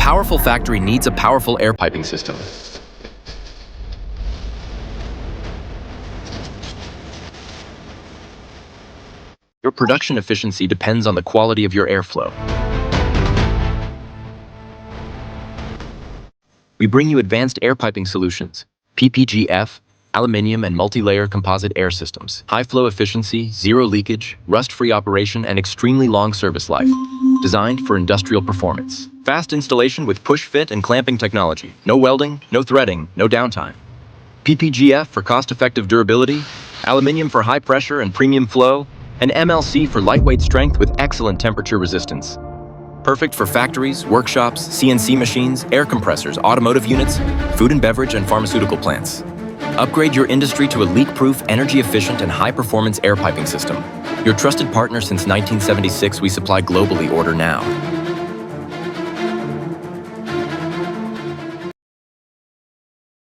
powerful factory needs a powerful air piping system. Your production efficiency depends on the quality of your airflow. We bring you advanced air piping solutions, PPGF, aluminum and multi-layer composite air systems, high flow efficiency, zero leakage, rust-free operation, and extremely long service life. Designed for industrial performance. Fast installation with push fit and clamping technology. No welding, no threading, no downtime. PPGF for cost-effective durability, aluminum for high pressure and premium flow, and MLC for lightweight strength with excellent temperature resistance. Perfect for factories, workshops, CNC machines, air compressors, automotive units, food and beverage, and pharmaceutical plants. Upgrade your industry to a leak-proof, energy-efficient, and high-performance air piping system. Your trusted partner since 1976, we supply globally. Order now.